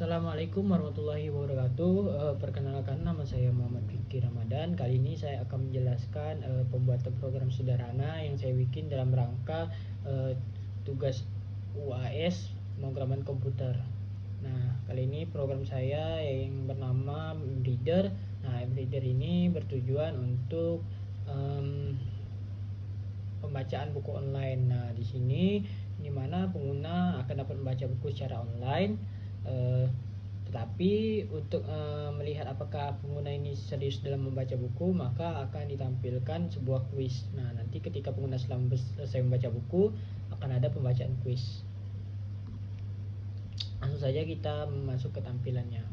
Assalamualaikum warahmatullahi wabarakatuh. Perkenalkan, nama saya Muhammad Fikri Ramadan. Kali ini saya akan menjelaskan pembuatan program sederhana yang saya bikin dalam rangka tugas UAS pemrograman komputer. Nah, kali ini program saya yang bernama MReader. Nah, MReader ini bertujuan untuk pembacaan buku online. Nah, di sini di mana pengguna akan dapat membaca buku secara online. Tetapi untuk melihat apakah pengguna ini serius dalam membaca buku, maka akan ditampilkan sebuah kuis. Nah, nanti ketika pengguna selesai membaca buku, akan ada pembacaan kuis. Langsung saja kita masuk ke tampilannya.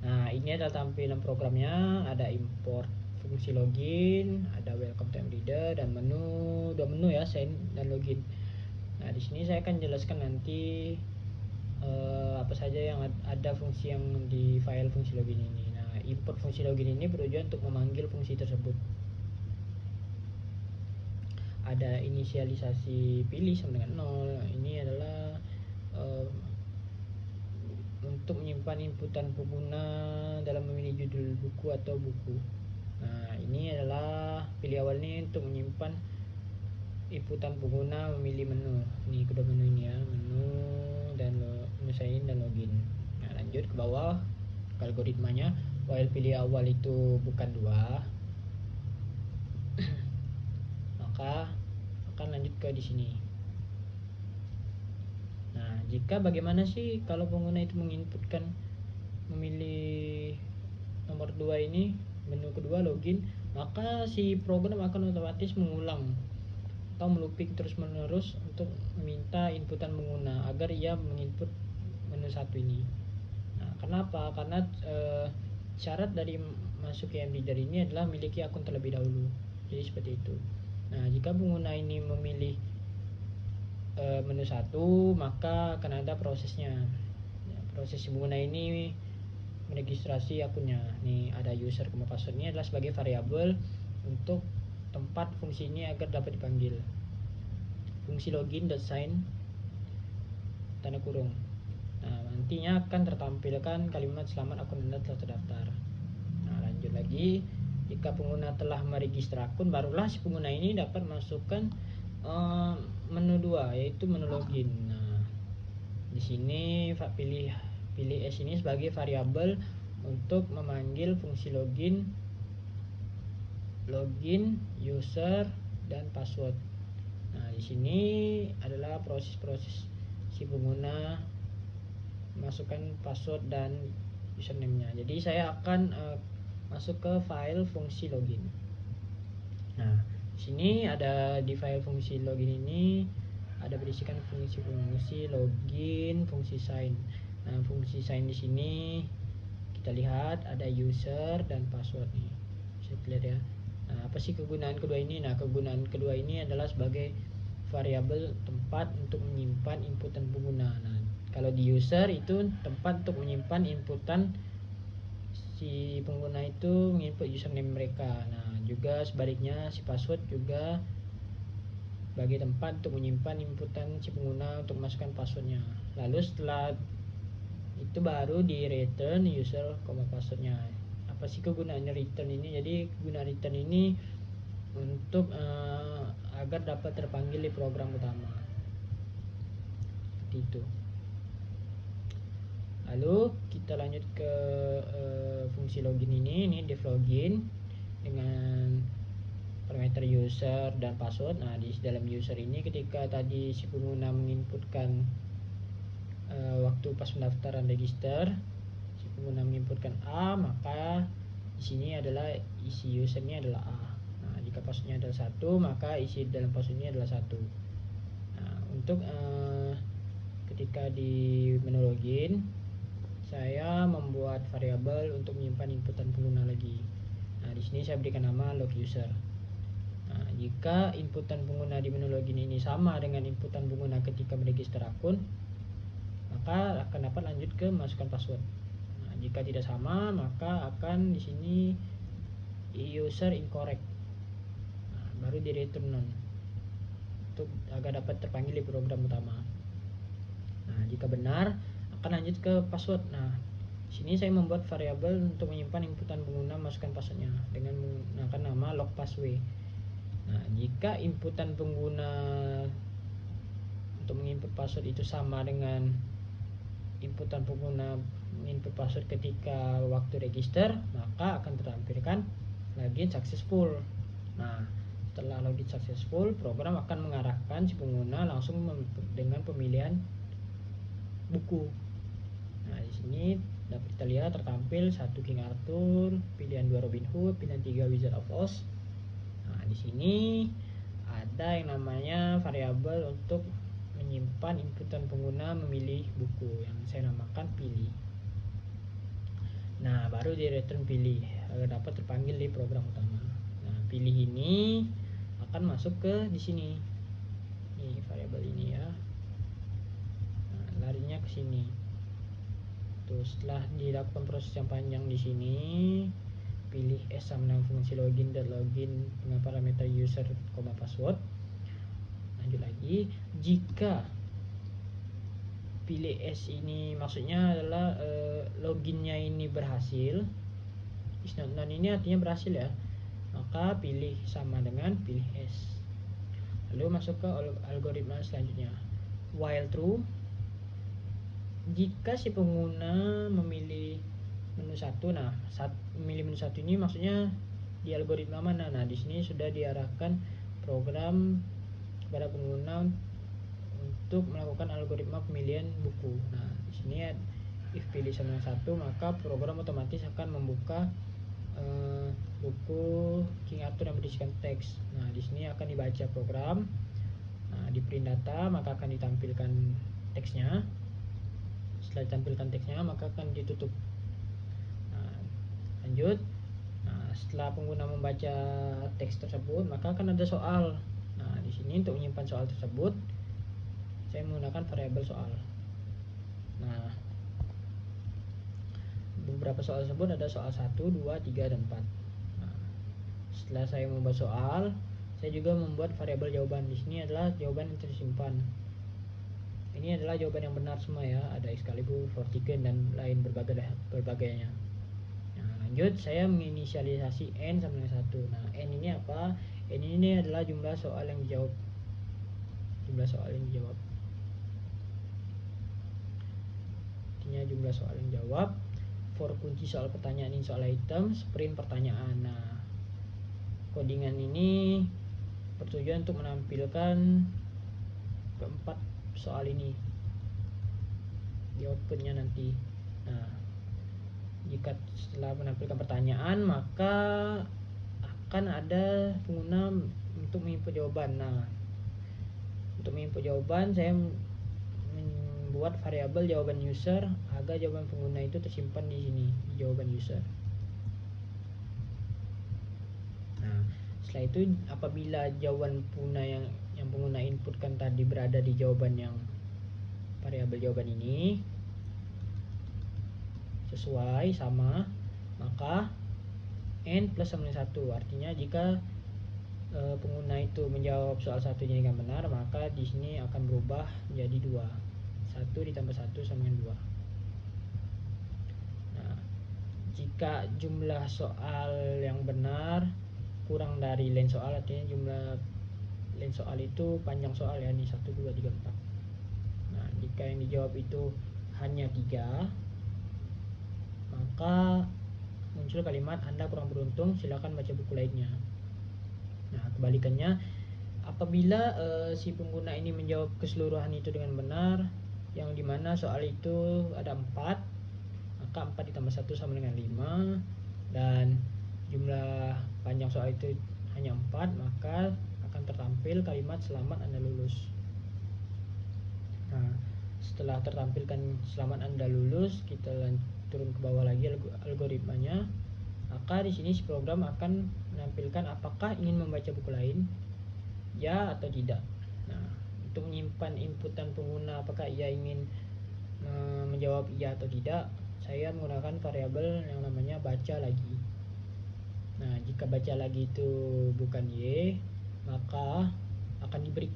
Nah, ini adalah tampilan programnya. Ada import fungsi login, ada welcome to MReader, dan dua menu ya, sign dan login. Nah, di sini saya akan jelaskan nanti apa saja yang ada fungsi yang di file fungsi login ini. Nah, import fungsi login ini bertujuan untuk memanggil fungsi tersebut. Ada inisialisasi pilih sama dengan 0. Ini adalah untuk menyimpan inputan pengguna dalam memilih judul buku atau buku. Nah, ini adalah pilih awal ini untuk menyimpan inputan pengguna memilih menu. Ini kedua menu ini ya, menu dan menu sign dan login. Nah, lanjut ke bawah ke algoritmanya. While pilih awal itu bukan 2, maka akan lanjut ke di sini. Nah, jika bagaimana sih kalau pengguna itu menginputkan memilih nomor 2 ini, menu kedua login, maka si program akan otomatis mengulang atau melooping terus menerus untuk meminta inputan pengguna agar ia menginput menu 1 ini. Nah, kenapa? Karena syarat dari masuk ke MReader ini adalah memiliki akun terlebih dahulu. Jadi seperti itu. Nah, jika pengguna ini memilih menu 1, maka akan ada prosesnya. Proses pengguna ini meregistrasi akunnya. Nih ada user koma password, ini adalah sebagai variabel untuk tempat fungsi ini agar dapat dipanggil. Fungsi login.sign tanda kurung. Nah, nantinya akan tertampilkan kalimat selamat akun Anda telah terdaftar. Nah, lanjut lagi, jika pengguna telah meregister akun, barulah si pengguna ini dapat masukkan menu 2, yaitu menu login. Nah, di sini pilih S ini sebagai variabel untuk memanggil fungsi login, user dan password. Nah, di sini adalah proses-proses si pengguna masukkan password dan username-nya. Jadi saya akan masuk ke file fungsi login. Nah, di sini ada di file fungsi login ini ada berisikan fungsi login, fungsi sign. Nah, fungsi sign di sini kita lihat ada user dan password nih. Bisa lihat ya. Nah, apa sih kegunaan kedua ini? Nah, kegunaan kedua ini adalah sebagai variabel tempat untuk menyimpan inputan pengguna. Nah, kalau di user itu tempat untuk menyimpan inputan si pengguna itu menginput username mereka. Nah, juga sebaliknya si password juga sebagai tempat untuk menyimpan inputan si pengguna untuk masukkan passwordnya. Lalu setelah itu baru di return user passwordnya. Apa sih kegunaannya return ini? Jadi kegunaan return ini untuk agar dapat terpanggil di program utama. Seperti itu. Lalu kita lanjut ke fungsi login ini def login dengan parameter user dan password. Nah, di dalam user ini ketika tadi si pengguna menginputkan waktu pas pendaftaran register, si pengguna menginputkan A, maka di sini adalah isi usernya adalah A. Nah, jika passwordnya adalah 1, maka isi dalam passwordnya adalah 1. Nah, untuk ketika di menu login, saya membuat variabel untuk menyimpan inputan pengguna lagi. Nah, di sini saya berikan nama log user. Nah, jika inputan pengguna di menu login ini sama dengan inputan pengguna ketika meregister akun, maka akan dapat lanjut ke masukkan password. Nah, jika tidak sama, maka akan di sini user incorrect. Nah, baru di return none untuk agar dapat terpanggil di program utama. Nah, jika benar akan lanjut ke password. Nah, sini saya membuat variabel untuk menyimpan inputan pengguna masukkan passwordnya dengan menggunakan nama log password. Nah, jika inputan pengguna untuk menginput password itu sama dengan inputan pengguna input password ketika waktu register, maka akan tertampilkan login successful. Nah, setelah login successful, program akan mengarahkan si pengguna langsung dengan pemilihan buku. Nah, di sini dapat kita lihat tertampil 1 King Arthur, pilihan 2 Robin Hood, pilihan 3 Wizard of Oz. Nah, di sini ada yang namanya variabel untuk menyimpan inputan pengguna memilih buku yang saya namakan pilih. Nah, baru di return pilih agar dapat terpanggil di program utama. Nah, pilih ini akan masuk ke di sini. Nih variabel ini ya. Nah, larinya ke sini. Tuh, setelah dilakukan proses yang panjang di sini, pilih S sama dengan fungsi login dengan parameter user, password. Lanjut lagi, jika pilih S ini maksudnya adalah loginnya ini berhasil, is not known ini artinya berhasil ya, maka pilih sama dengan pilih S. Lalu masuk ke algoritma selanjutnya, while true. Jika si pengguna memilih menu 1, nah memilih menu 1 ini maksudnya di algoritma mana? Nah, di sini sudah diarahkan program kepada pengguna untuk melakukan algoritma pemilihan buku. Nah, di sini ya, if pilih sama 1, maka program otomatis akan membuka buku King Arthur yang berisikan teks. Nah, di sini akan dibaca program. Nah, di print data maka akan ditampilkan teksnya. Setelah ditampilkan teksnya maka akan ditutup. Nah, lanjut. Nah, setelah pengguna membaca teks tersebut maka akan ada soal. Nah, di sini untuk menyimpan soal tersebut saya menggunakan variabel soal. Nah, beberapa soal tersebut ada soal 1, 2, 3, dan 4. Nah, setelah saya membuat soal, saya juga membuat variabel jawaban. Di sini adalah jawaban yang tersimpan. Ini adalah jawaban yang benar semua ya, ada Excalibur, Vortigern, dan lain berbagainya. Nah, lanjut saya menginisialisasi n sama dengan 1. Nah, n ini apa? N ini adalah jumlah soal yang dijawab. Artinya jumlah soal yang dijawab. For kunci soal pertanyaan ini soal item, sprint pertanyaan. Nah, codingan ini bertujuan untuk menampilkan keempat soal ini di outputnya nanti. Nah, jika setelah menampilkan pertanyaan maka akan ada pengguna untuk menginput jawaban. Nah, untuk menginput jawaban saya membuat variabel jawaban user agar jawaban pengguna itu tersimpan di sini di jawaban user. Nah, setelah itu apabila jawaban pengguna yang pengguna inputkan tadi berada di jawaban yang variabel jawaban ini sesuai sama, maka n plus sama dengan 1. Artinya jika pengguna itu menjawab soal satunya dengan benar, maka di sini akan berubah menjadi 2. 1 ditambah 1 sama dengan 2. Nah, jika jumlah soal yang benar kurang dari len soal, artinya jumlah len soal itu panjang soal ya, ini 1, 2, 3, 4. Nah, jika yang dijawab itu hanya 3, maka muncul kalimat Anda kurang beruntung, silakan baca buku lainnya. Nah, kebalikannya, apabila si pengguna ini menjawab keseluruhan itu dengan benar, yang dimana soal itu ada 4, maka 4 ditambah 1 sama dengan 5, dan jumlah panjang soal itu hanya 4, maka akan tertampil kalimat selamat Anda lulus. Nah, setelah tertampilkan selamat Anda lulus, kita turun ke bawah lagi algoritmanya. Maka di sini si program akan menampilkan apakah ingin membaca buku lain, ya atau tidak. Nah, untuk menyimpan inputan pengguna apakah ia ingin menjawab iya atau tidak, saya menggunakan variabel yang namanya baca lagi. Nah, jika baca lagi itu bukan Y, maka akan di break.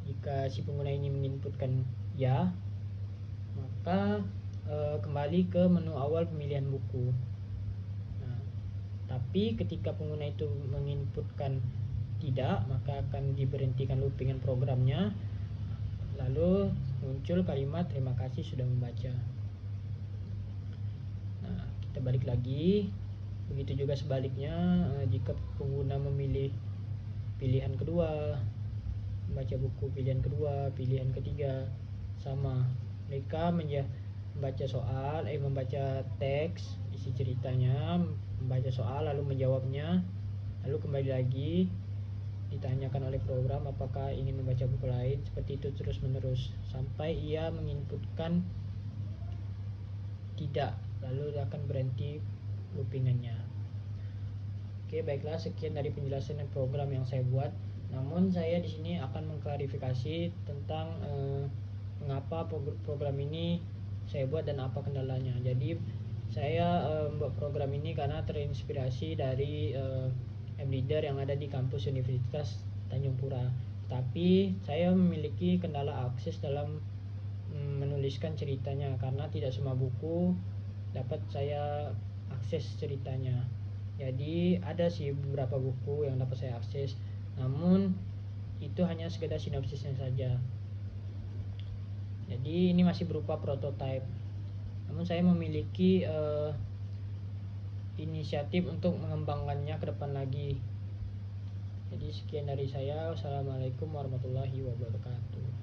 Jika si pengguna ini menginputkan ya, maka kembali ke menu awal pemilihan buku. Nah, tapi ketika pengguna itu menginputkan tidak, maka akan diberhentikan loopingan programnya, lalu muncul kalimat terima kasih sudah membaca. Nah, kita balik lagi. Begitu juga sebaliknya, jika pengguna memilih pilihan kedua, membaca buku pilihan kedua, pilihan ketiga, sama, mereka membaca teks isi ceritanya, membaca soal lalu menjawabnya, lalu kembali lagi ditanyakan oleh program apakah ingin membaca buku lain, seperti itu terus menerus sampai ia menginputkan tidak, lalu akan berhenti loopingannya. Oke, baiklah, sekian dari penjelasan program yang saya buat. Namun saya di sini akan mengklarifikasi tentang mengapa program ini saya buat dan apa kendalanya. Jadi saya membuat program ini karena terinspirasi dari mReader yang ada di kampus Universitas Tanjung Pura. Tapi saya memiliki kendala akses dalam menuliskan ceritanya karena tidak semua buku dapat saya akses ceritanya. Jadi ada sih beberapa buku yang dapat saya akses, namun itu hanya sekedar sinopsisnya saja. Jadi ini masih berupa prototype. Namun saya memiliki inisiatif untuk mengembangkannya ke depan lagi. Jadi sekian dari saya. Wassalamualaikum warahmatullahi wabarakatuh.